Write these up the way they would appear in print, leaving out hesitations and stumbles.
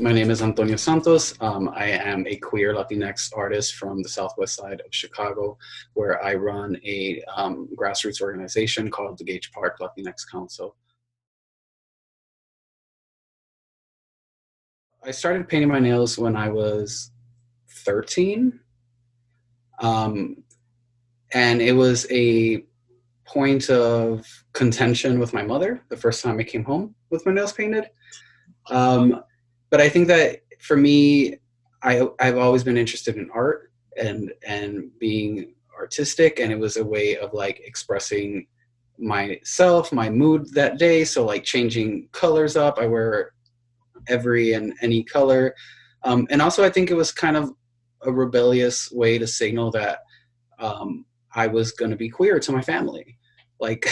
My name is Domingo Santos. I am a queer Latinx artist from the southwest side of Chicago, where I run a grassroots organization called the Gage Park Latinx Council. I started painting my nails when I was 13. And it was a point of contention with my mother the first time I came home with my nails painted. But I think that for me, I've always been interested in art and being artistic, and it was a way of like expressing myself, my mood that day. So like changing colors up, I wear every and any color. And also I think it was kind of a rebellious way to signal that I was going to be queer to my family. Like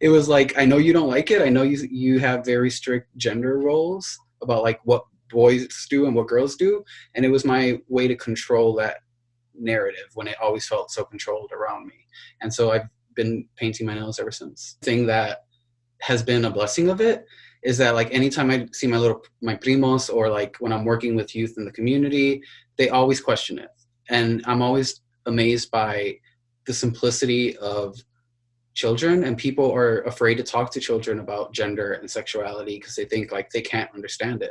it was like, I know you don't like it. I know you have very strict gender roles about like what boys do and what girls do. And it was my way to control that narrative when it always felt so controlled around me. And so I've been painting my nails ever since. The thing that has been a blessing of it is that like anytime I see my primos, or like when I'm working with youth in the community, they always question it. And I'm always amazed by the simplicity of children, and people are afraid to talk to children about gender and sexuality because they think like they can't understand it.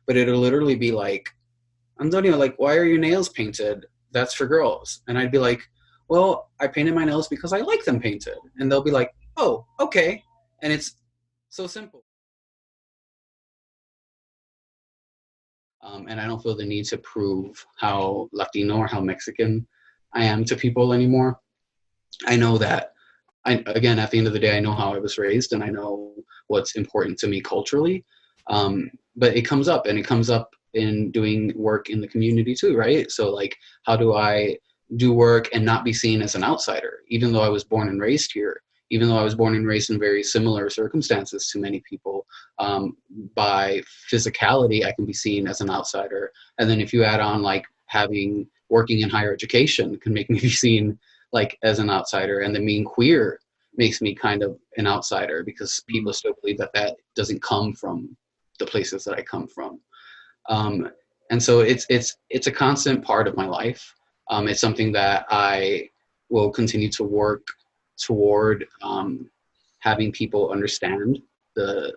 But it'll literally be like, Antonio, like, why are your nails painted? That's for girls. And I'd be like, well, I painted my nails because I like them painted. And they'll be like, oh, okay. And it's so simple. And I don't feel the need to prove how Latino or how Mexican I am to people anymore. I know that again, at the end of the day, I know how I was raised and I know what's important to me culturally. But it comes up, and it comes up in doing work in the community too, right? So like, how do I do work and not be seen as an outsider, even though I was born and raised here, even though I was born and raised in very similar circumstances to many people. By physicality, I can be seen as an outsider. And then if you add on like working in higher education can make me be seen like as an outsider, and then being queer makes me kind of an outsider because people still believe that that doesn't come from the places that I come from. And so it's a constant part of my life. It's something that I will continue to work toward, having people understand the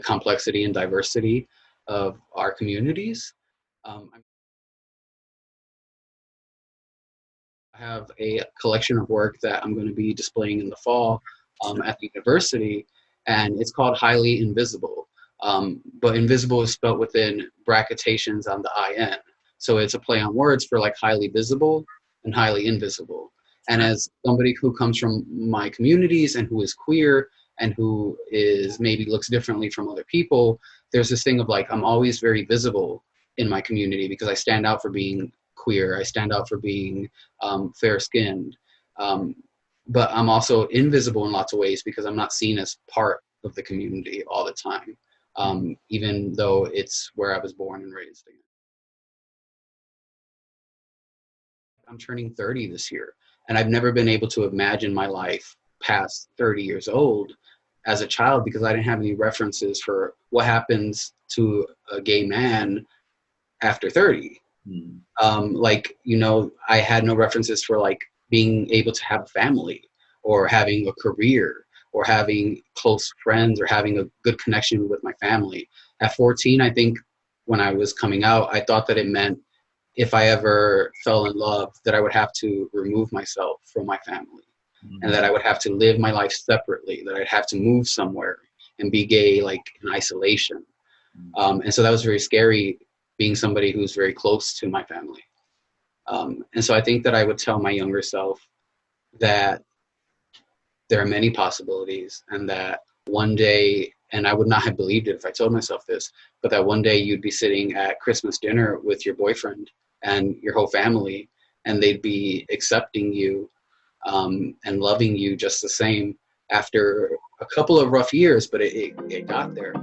complexity and diversity of our communities. I have a collection of work that I'm going to be displaying in the fall at the university, and it's called Highly Invisible. But invisible is spelled within bracketations on the IN. So it's a play on words for like highly visible and highly invisible. And as somebody who comes from my communities and who is queer and who is maybe looks differently from other people, there's this thing of like, I'm always very visible in my community because I stand out for being queer. I stand out for being fair-skinned. But I'm also invisible in lots of ways because I'm not seen as part of the community all the time, even though it's where I was born and raised. I'm turning 30 this year, and I've never been able to imagine my life past 30 years old as a child because I didn't have any references for what happens to a gay man after 30. Like, you know, I had no references for like being able to have a family or having a career or having close friends or having a good connection with my family. At 14, I think when I was coming out, I thought that it meant if I ever fell in love, that I would have to remove myself from my family, and that I would have to live my life separately, that I'd have to move somewhere and be gay, like in isolation. And so that was very scary, being somebody who's very close to my family. And so I think that I would tell my younger self that there are many possibilities, and that one day, and I would not have believed it if I told myself this, but that one day you'd be sitting at Christmas dinner with your boyfriend and your whole family, and they'd be accepting you and loving you just the same after a couple of rough years, but it got there.